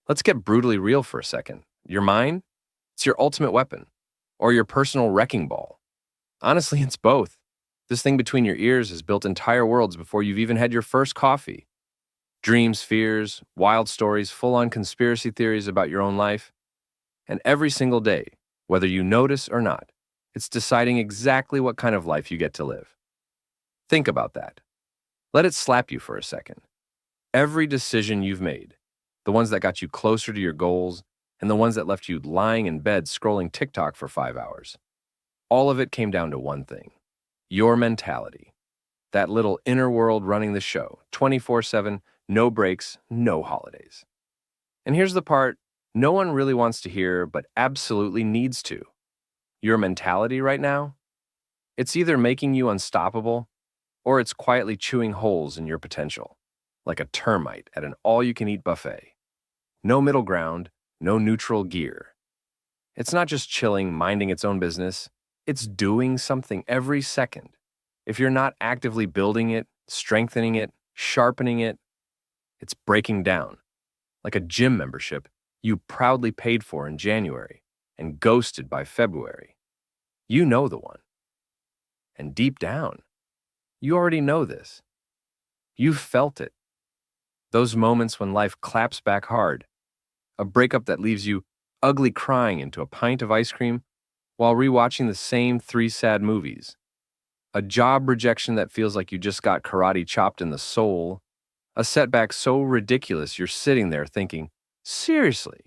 Let's get brutally real for a second. Your mind? It's your ultimate weapon. Or your personal wrecking ball. Honestly, it's both. This thing between your ears has built entire worlds before you've even had your first coffee. Dreams, fears, wild stories, full-on conspiracy theories about your own life. And every single day, whether you notice or not, it's deciding exactly what kind of life you get to live. Think about that. Let it slap you for a second. Every decision you've made, the ones that got you closer to your goals, and the ones that left you lying in bed scrolling TikTok for 5 hours, all of it came down to one thing: your mentality. That little inner world running the show, 24/7, no breaks, no holidays. And here's the part no one really wants to hear, but absolutely needs to. Your mentality right now? It's either making you unstoppable, or it's quietly chewing holes in your potential, like a termite at an all-you-can-eat buffet. No middle ground, no neutral gear. It's not just chilling, minding its own business. It's doing something every second. If you're not actively building it, strengthening it, sharpening it, it's breaking down, like a gym membership you proudly paid for in January and ghosted by February. You know the one. And deep down, you already know this. You've felt it. Those moments when life claps back hard. A breakup that leaves you ugly crying into a pint of ice cream while rewatching the same 3 sad movies. A job rejection that feels like you just got karate chopped in the soul. A setback so ridiculous you're sitting there thinking, seriously,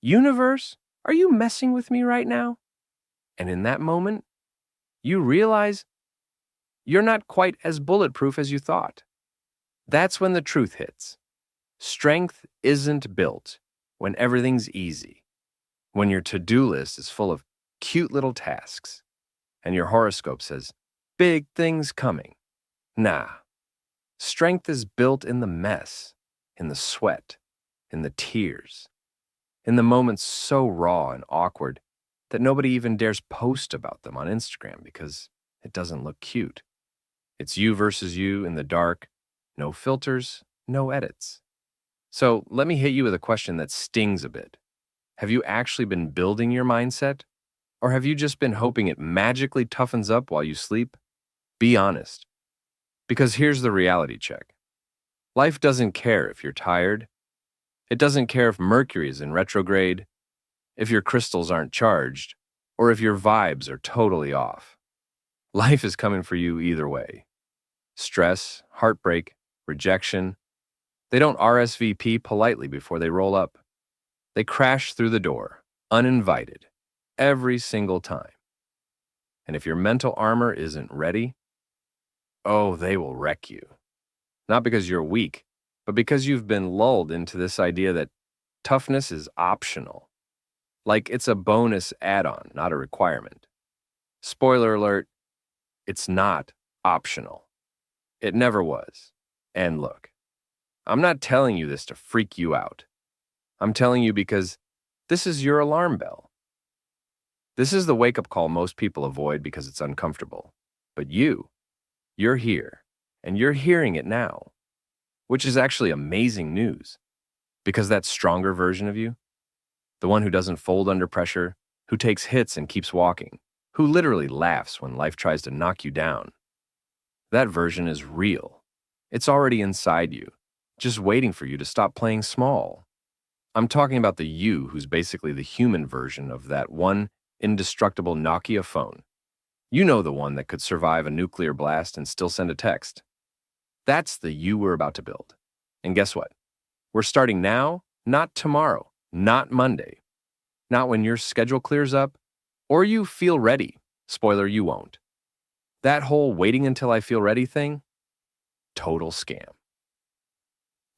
universe, are you messing with me right now? And in that moment, you realize you're not quite as bulletproof as you thought. That's when the truth hits. Strength isn't built when everything's easy, when your to-do list is full of cute little tasks, and your horoscope says, big things coming. Nah. Strength is built in the mess, in the sweat, in the tears, in the moments so raw and awkward that nobody even dares post about them on Instagram because it doesn't look cute. It's you versus you in the dark, no filters, no edits. So let me hit you with a question that stings a bit. Have you actually been building your mindset? Or have you just been hoping it magically toughens up while you sleep? Be honest. Because here's the reality check. Life doesn't care if you're tired. It doesn't care if Mercury is in retrograde, if your crystals aren't charged, or if your vibes are totally off. Life is coming for you either way. Stress, heartbreak, rejection. They don't RSVP politely before they roll up. They crash through the door, uninvited, every single time. And if your mental armor isn't ready, oh, they will wreck you. Not because you're weak, but because you've been lulled into this idea that toughness is optional. Like it's a bonus add-on, not a requirement. Spoiler alert, it's not optional. It never was. And look, I'm not telling you this to freak you out. I'm telling you because this is your alarm bell. This is the wake-up call most people avoid because it's uncomfortable. But you're here, and you're hearing it now, which is actually amazing news. Because that stronger version of you, the one who doesn't fold under pressure, who takes hits and keeps walking, who literally laughs when life tries to knock you down, that version is real. It's already inside you, just waiting for you to stop playing small. I'm talking about the you who's basically the human version of that one indestructible Nokia phone. You know, the one that could survive a nuclear blast and still send a text. That's the you we're about to build. And guess what? We're starting now, not tomorrow, not Monday, not when your schedule clears up, or you feel ready. Spoiler, you won't. That whole waiting until I feel ready thing, total scam.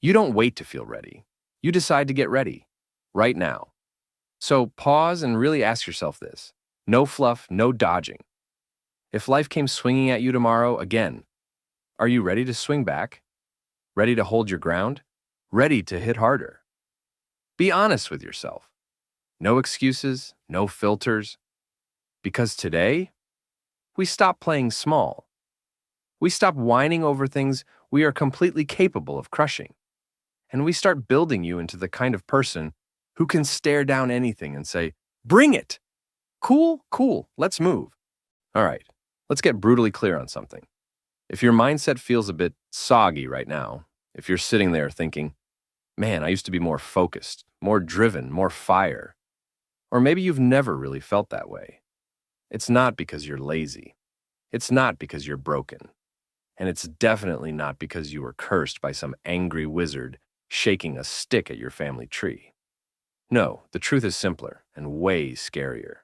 You don't wait to feel ready. You decide to get ready, right now. So pause and really ask yourself this. No fluff, no dodging. If life came swinging at you tomorrow again, are you ready to swing back? Ready to hold your ground? Ready to hit harder? Be honest with yourself. No excuses, no filters. Because today, we stop playing small. We stop whining over things we are completely capable of crushing. And we start building you into the kind of person who can stare down anything and say, "Bring it! Cool, cool, let's move." All right, let's get brutally clear on something. If your mindset feels a bit soggy right now, if you're sitting there thinking, "Man, I used to be more focused, more driven, more fire," or maybe you've never really felt that way, it's not because you're lazy. It's not because you're broken. And it's definitely not because you were cursed by some angry wizard shaking a stick at your family tree. No, the truth is simpler and way scarier.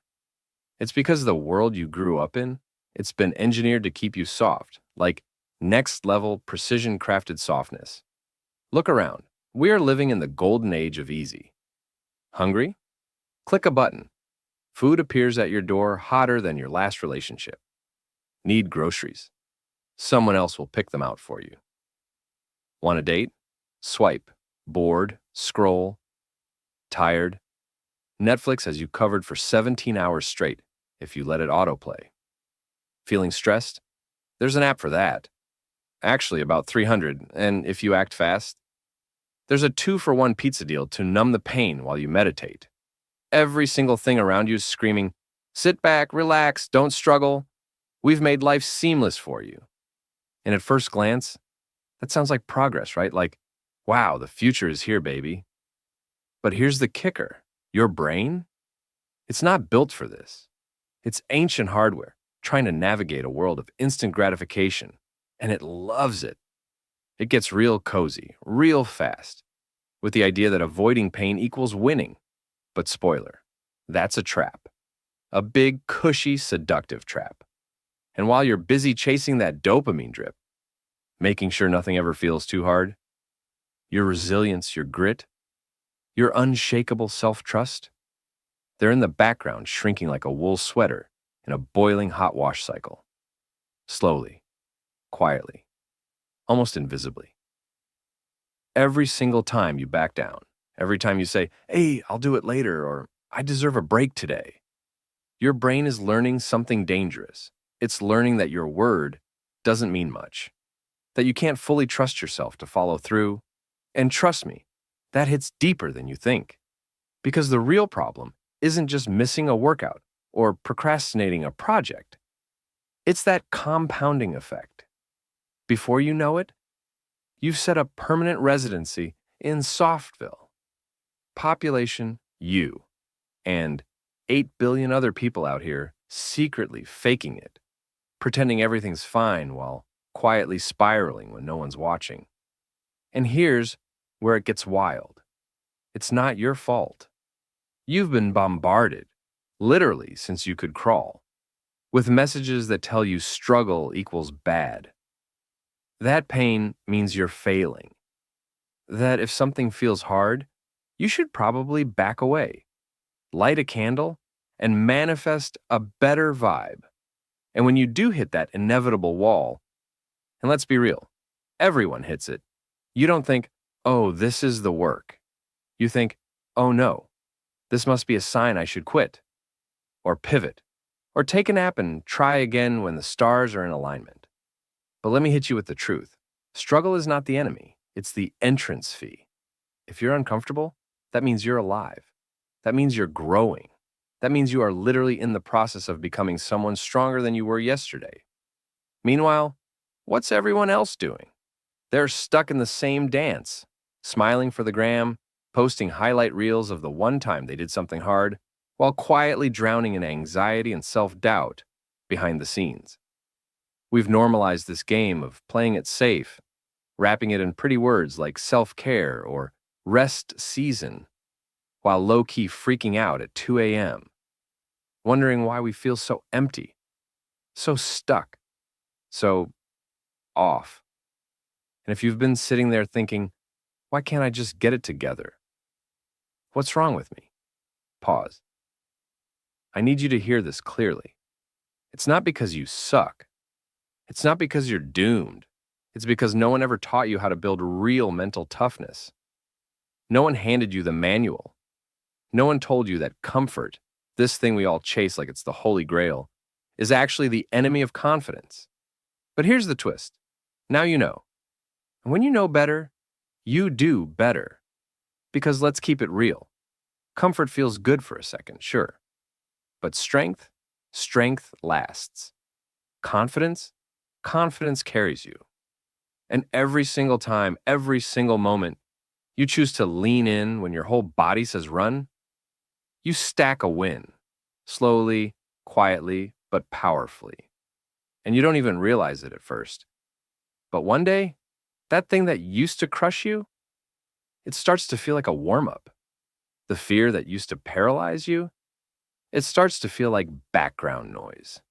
It's because the world you grew up in, it's been engineered to keep you soft, like next level precision crafted softness. Look around. We are living in the golden age of easy. Hungry? Click a button. Food appears at your door hotter than your last relationship. Need groceries? Someone else will pick them out for you. Want a date? Swipe. Bored? Scroll. Tired? Netflix has you covered for 17 hours straight if you let it autoplay. Feeling stressed? There's an app for that. Actually, about 300, and if you act fast, there's a 2-for-1 pizza deal to numb the pain while you meditate. Every single thing around you is screaming, "Sit back, relax, don't struggle. We've made life seamless for you." And at first glance, that sounds like progress, right? Like, wow, the future is here, baby. But here's the kicker. Your brain? It's not built for this. It's ancient hardware trying to navigate a world of instant gratification, and it loves it. It gets real cozy, real fast, with the idea that avoiding pain equals winning. But spoiler, that's a trap. A big, cushy, seductive trap. And while you're busy chasing that dopamine drip, making sure nothing ever feels too hard, your resilience, your grit, your unshakable self-trust, they're in the background shrinking like a wool sweater in a boiling hot wash cycle. Slowly, quietly, almost invisibly. Every single time you back down, every time you say, "Hey, I'll do it later," or "I deserve a break today," your brain is learning something dangerous. It's learning that your word doesn't mean much, that you can't fully trust yourself to follow through. And trust me, that hits deeper than you think. Because the real problem isn't just missing a workout or procrastinating a project. It's that compounding effect. Before you know it, you've set up permanent residency in Softville. Population, you, and 8 billion other people out here secretly faking it, pretending everything's fine while quietly spiraling when no one's watching. And here's where it gets wild. It's not your fault. You've been bombarded, literally since you could crawl, with messages that tell you struggle equals bad. That pain means you're failing. That if something feels hard, you should probably back away, light a candle, and manifest a better vibe. And when you do hit that inevitable wall, and let's be real, everyone hits it, you don't think, "Oh, this is the work." You think, "Oh no, this must be a sign I should quit," or pivot, or take a nap and try again when the stars are in alignment. But let me hit you with the truth. Struggle is not the enemy, it's the entrance fee. If you're uncomfortable, that means you're alive. That means you're growing. That means you are literally in the process of becoming someone stronger than you were yesterday. Meanwhile, what's everyone else doing? They're stuck in the same dance, smiling for the gram, posting highlight reels of the one time they did something hard, while quietly drowning in anxiety and self-doubt behind the scenes. We've normalized this game of playing it safe, wrapping it in pretty words like self-care or rest season, while low-key freaking out at 2 a.m., wondering why we feel so empty, so stuck, so off. And if you've been sitting there thinking, "Why can't I just get it together? What's wrong with me?" Pause. I need you to hear this clearly. It's not because you suck. It's not because you're doomed. It's because no one ever taught you how to build real mental toughness. No one handed you the manual. No one told you that comfort, this thing we all chase like it's the holy grail, is actually the enemy of confidence. But here's the twist. Now you know. And when you know better, You do better. Because let's keep it real. Comfort feels good for a second, sure. But strength lasts. Confidence? Confidence carries you. And every single time, every single moment, you choose to lean in when your whole body says run, you stack a win. Slowly, quietly, but powerfully. And you don't even realize it at first. But one day, that thing that used to crush you, it starts to feel like a warm-up. The fear that used to paralyze you, it starts to feel like background noise.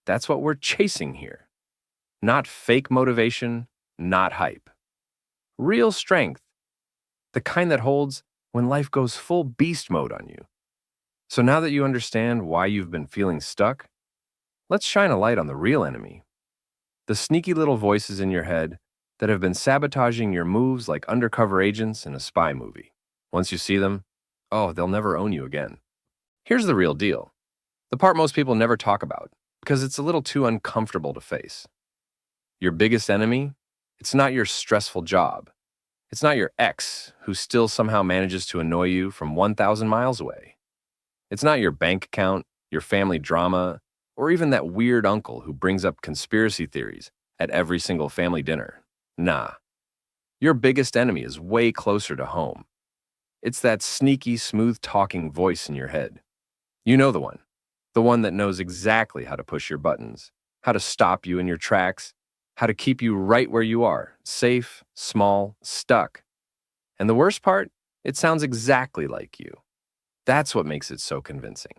That's what we're chasing here. Not fake motivation, not hype. Real strength, the kind that holds when life goes full beast mode on you. So now that you understand why you've been feeling stuck, let's shine a light on the real enemy. The sneaky little voices in your head that have been sabotaging your moves like undercover agents in a spy movie. Once you see them, oh, they'll never own you again. Here's the real deal. The part most people never talk about, because it's a little too uncomfortable to face. Your biggest enemy, it's not your stressful job. It's not your ex who still somehow manages to annoy you from 1,000 miles away. It's not your bank account, your family drama, or even that weird uncle who brings up conspiracy theories at every single family dinner. Nah. Your biggest enemy is way closer to home. It's that sneaky, smooth-talking voice in your head. You know the one that knows exactly how to push your buttons, how to stop you in your tracks, how to keep you right where you are, safe, small, stuck. And the worst part, it sounds exactly like you. That's what makes it so convincing.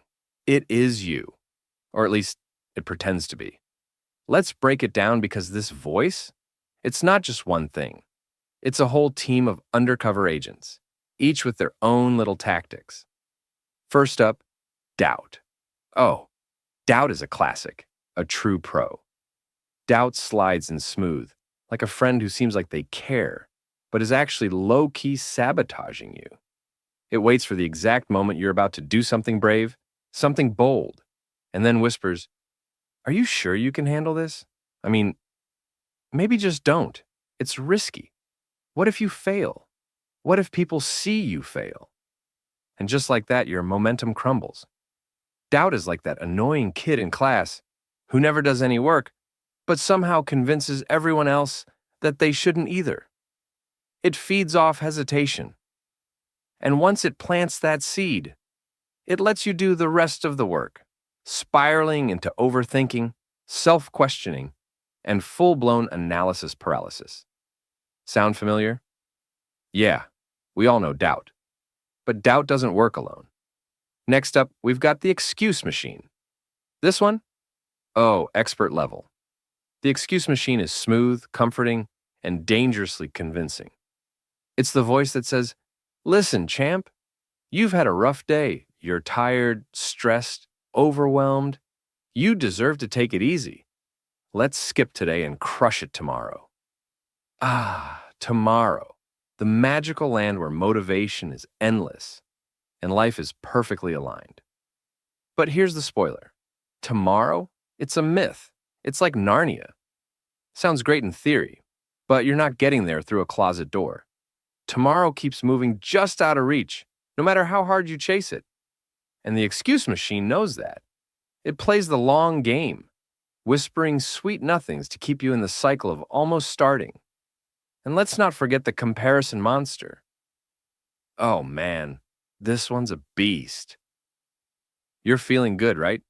It is you, or at least it pretends to be. Let's break it down because this voice, it's not just one thing. It's a whole team of undercover agents, each with their own little tactics. First up, doubt. Oh, doubt is a classic, a true pro. Doubt slides in smooth, like a friend who seems like they care, but is actually low-key sabotaging you. It waits for the exact moment you're about to do something brave, something bold, and then whispers, "Are you sure you can handle this? I mean, maybe just don't. It's risky. What if you fail? What if people see you fail?" And just like that, your momentum crumbles. Doubt is like that annoying kid in class who never does any work, but somehow convinces everyone else that they shouldn't either. It feeds off hesitation. And once it plants that seed, it lets you do the rest of the work, spiraling into overthinking, self-questioning, and full-blown analysis paralysis. Sound familiar? Yeah, we all know doubt. But doubt doesn't work alone. Next up, we've got the excuse machine. This one? Oh, expert level. The excuse machine is smooth, comforting, and dangerously convincing. It's the voice that says, "Listen, champ, you've had a rough day. You're tired, stressed, overwhelmed. You deserve to take it easy. Let's skip today and crush it tomorrow." Ah, tomorrow. The magical land where motivation is endless and life is perfectly aligned. But here's the spoiler. Tomorrow, it's a myth. It's like Narnia. Sounds great in theory, but you're not getting there through a closet door. Tomorrow keeps moving just out of reach, no matter how hard you chase it. And the excuse machine knows that. It plays the long game, whispering sweet nothings to keep you in the cycle of almost starting. And let's not forget the comparison monster. Oh man, this one's a beast. You're feeling good, right?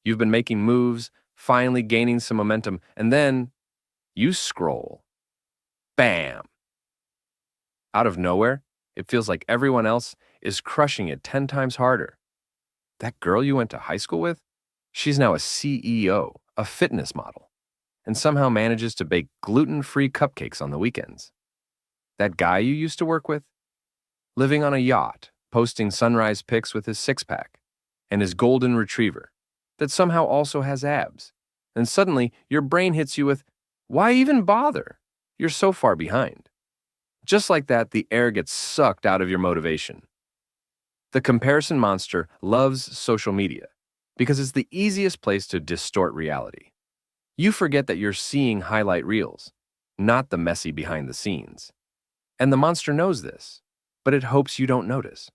You've been making moves, finally gaining some momentum, and then you scroll. Bam! Out of nowhere, it feels like everyone else is crushing it 10 times harder. That girl you went to high school with? She's now a CEO, a fitness model, and somehow manages to bake gluten-free cupcakes on the weekends. That guy you used to work with? Living on a yacht, posting sunrise pics with his six-pack, and his golden retriever, that somehow also has abs. And suddenly, your brain hits you with, why even bother? You're so far behind. Just like that, the air gets sucked out of your motivation. The comparison monster loves social media because it's the easiest place to distort reality. You forget that you're seeing highlight reels, not the messy behind the scenes. And the monster knows this, but it hopes you don't notice.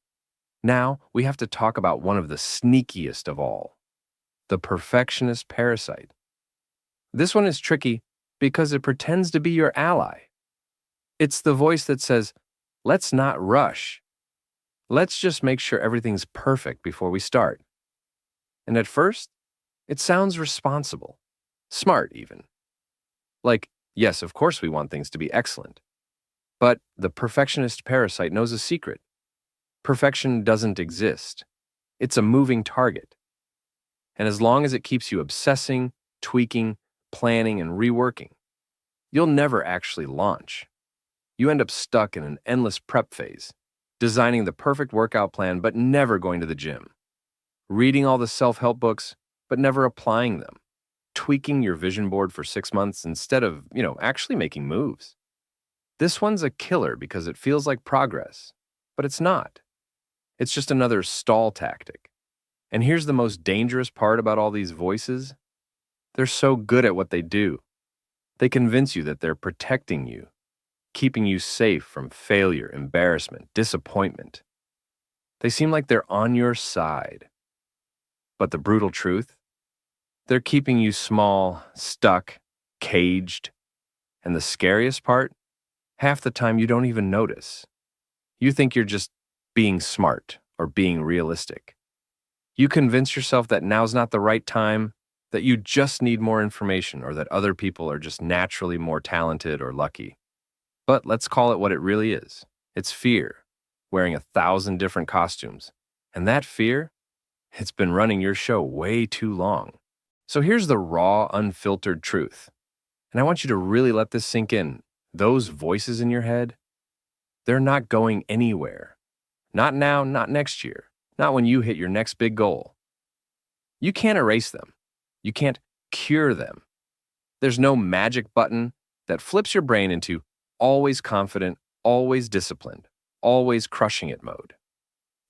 Now, we have to talk about one of the sneakiest of all, the perfectionist parasite. This one is tricky because it pretends to be your ally. It's the voice that says, let's not rush. Let's just make sure everything's perfect before we start. And at first, it sounds responsible, smart even. Like, yes, of course we want things to be excellent. But the perfectionist parasite knows a secret. Perfection doesn't exist. It's a moving target. And as long as it keeps you obsessing, tweaking, planning, and reworking, you'll never actually launch. You end up stuck in an endless prep phase, designing the perfect workout plan but never going to the gym, reading all the self-help books but never applying them, tweaking your vision board for 6 months instead of, actually making moves. This one's a killer because it feels like progress, but it's not. It's just another stall tactic. And here's the most dangerous part about all these voices. They're so good at what they do. They convince you that they're protecting you, keeping you safe from failure, embarrassment, disappointment. They seem like they're on your side. But the brutal truth? They're keeping you small, stuck, caged. And the scariest part? Half the time you don't even notice. You think you're just being smart or being realistic. You convince yourself that now's not the right time, that you just need more information, or that other people are just naturally more talented or lucky. But let's call it what it really is. It's fear, wearing 1,000 different costumes. And that fear, it's been running your show way too long. So here's the raw, unfiltered truth. And I want you to really let this sink in. Those voices in your head, they're not going anywhere. Not now, not next year, not when you hit your next big goal. You can't erase them. You can't cure them. There's no magic button that flips your brain into always confident, always disciplined, always crushing it mode.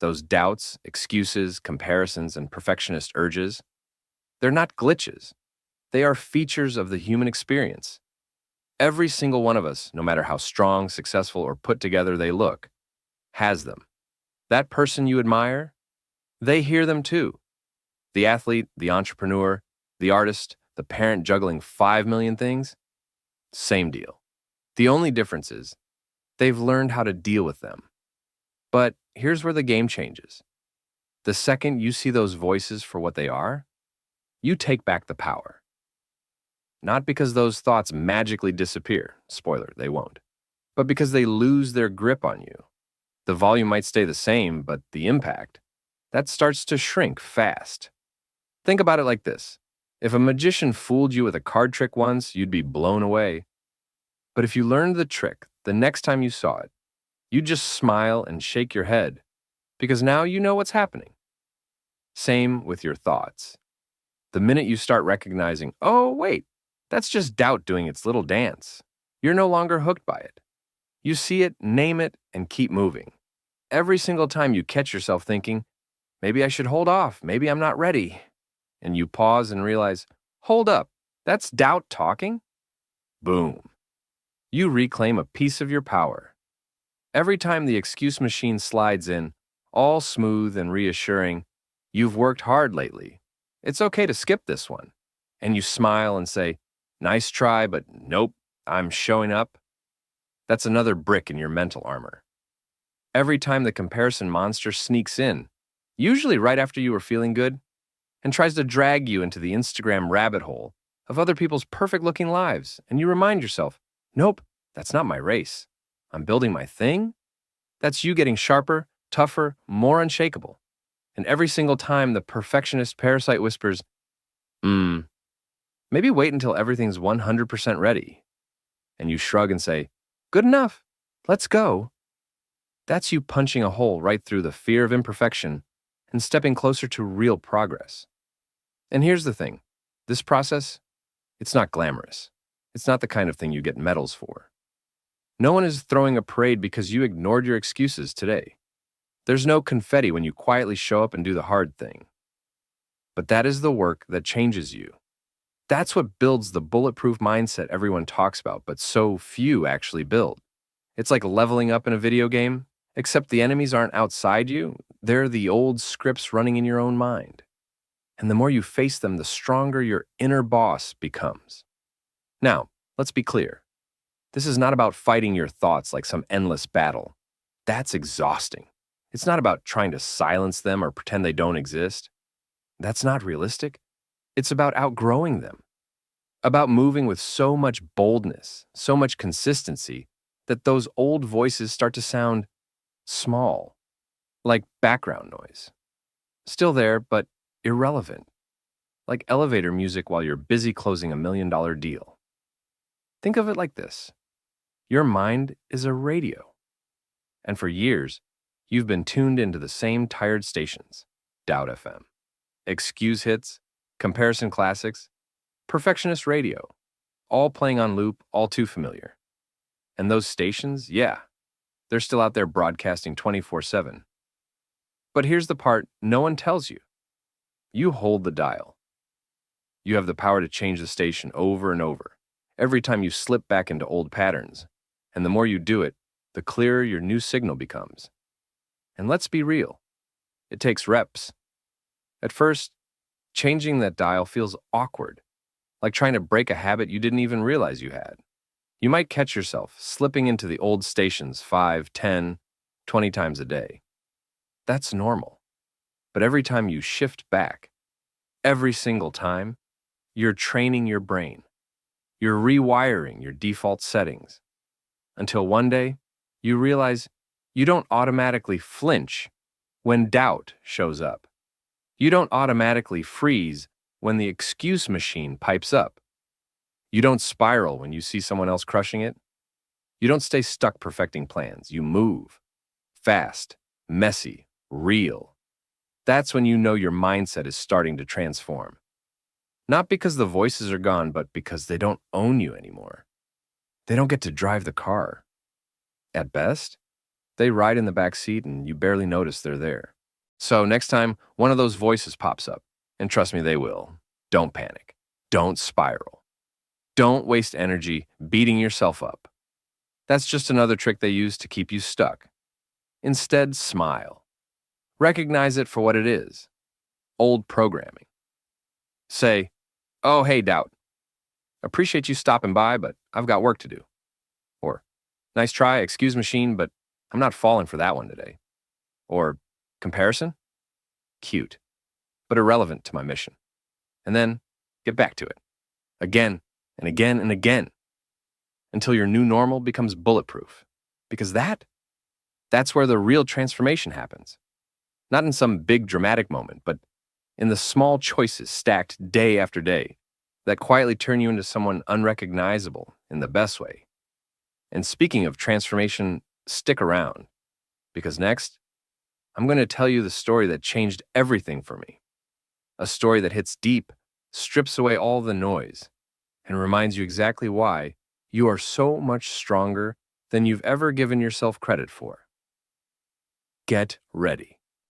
Those doubts, excuses, comparisons, and perfectionist urges, they're not glitches. They are features of the human experience. Every single one of us, no matter how strong, successful, or put together they look, has them. That person you admire, they hear them too. The athlete, the entrepreneur, the artist, the parent juggling 5 million things, same deal. The only difference is they've learned how to deal with them. But here's where the game changes. The second you see those voices for what they are, you take back the power. Not because those thoughts magically disappear, spoiler, they won't, but because they lose their grip on you. The volume might stay the same, but the impact, that starts to shrink fast. Think about it like this. If a magician fooled you with a card trick once, you'd be blown away. But if you learned the trick the next time you saw it, you'd just smile and shake your head, because now you know what's happening. Same with your thoughts. The minute you start recognizing, oh, wait, that's just doubt doing its little dance, you're no longer hooked by it. You see it, name it, and keep moving. Every single time you catch yourself thinking, maybe I should hold off, maybe I'm not ready, and you pause and realize, hold up, that's doubt talking? Boom. You reclaim a piece of your power. Every time the excuse machine slides in, all smooth and reassuring, you've worked hard lately. It's okay to skip this one. And you smile and say, nice try, but nope, I'm showing up. That's another brick in your mental armor. Every time the comparison monster sneaks in, usually right after you were feeling good, and tries to drag you into the Instagram rabbit hole of other people's perfect-looking lives, and you remind yourself, nope, that's not my race. I'm building my thing. That's you getting sharper, tougher, more unshakable. And every single time the perfectionist parasite whispers, maybe wait until everything's 100% ready. And you shrug and say, good enough, let's go. That's you punching a hole right through the fear of imperfection and stepping closer to real progress. And here's the thing. This process, it's not glamorous. It's not the kind of thing you get medals for. No one is throwing a parade because you ignored your excuses today. There's no confetti when you quietly show up and do the hard thing. But that is the work that changes you. That's what builds the bulletproof mindset everyone talks about, but so few actually build. It's like leveling up in a video game, except the enemies aren't outside you, they're the old scripts running in your own mind. And the more you face them, the stronger your inner boss becomes. Now, let's be clear. This is not about fighting your thoughts like some endless battle. That's exhausting. It's not about trying to silence them or pretend they don't exist. That's not realistic. It's about outgrowing them. About moving with so much boldness, so much consistency, that those old voices start to sound small, like background noise. Still there, but irrelevant. Like elevator music while you're busy closing $1 million deal. Think of it like this. Your mind is a radio. And for years, you've been tuned into the same tired stations. Doubt FM, excuse hits, comparison classics, perfectionist radio, all playing on loop, all too familiar. And those stations, yeah, they're still out there broadcasting 24/7. But here's the part no one tells you. You hold the dial. You have the power to change the station over and over, every time you slip back into old patterns. And the more you do it, the clearer your new signal becomes. And let's be real, it takes reps. At first, changing that dial feels awkward, like trying to break a habit you didn't even realize you had. You might catch yourself slipping into the old stations 5, 10, 20 times a day. That's normal. But every time you shift back, every single time, you're training your brain. You're rewiring your default settings. Until one day, you realize you don't automatically flinch when doubt shows up. You don't automatically freeze when the excuse machine pipes up. You don't spiral when you see someone else crushing it. You don't stay stuck perfecting plans. You move. Fast, messy, real. That's when you know your mindset is starting to transform. Not because the voices are gone, but because they don't own you anymore. They don't get to drive the car. At best, they ride in the back seat and you barely notice they're there. So next time one of those voices pops up, and trust me, they will, don't panic. Don't spiral. Don't waste energy beating yourself up. That's just another trick they use to keep you stuck. Instead, smile. Recognize it for what it is. Old programming. Say, oh, hey, doubt. Appreciate you stopping by, but I've got work to do. Or, nice try, excuse machine, but I'm not falling for that one today. Or, comparison? Cute, but irrelevant to my mission. And then, get back to it. Again, and again, and again. Until your new normal becomes bulletproof. Because that's where the real transformation happens. Not in some big dramatic moment, but in the small choices stacked day after day that quietly turn you into someone unrecognizable in the best way. And speaking of transformation, stick around. Because next, I'm going to tell you the story that changed everything for me. A story that hits deep, strips away all the noise, and reminds you exactly why you are so much stronger than you've ever given yourself credit for. Get ready.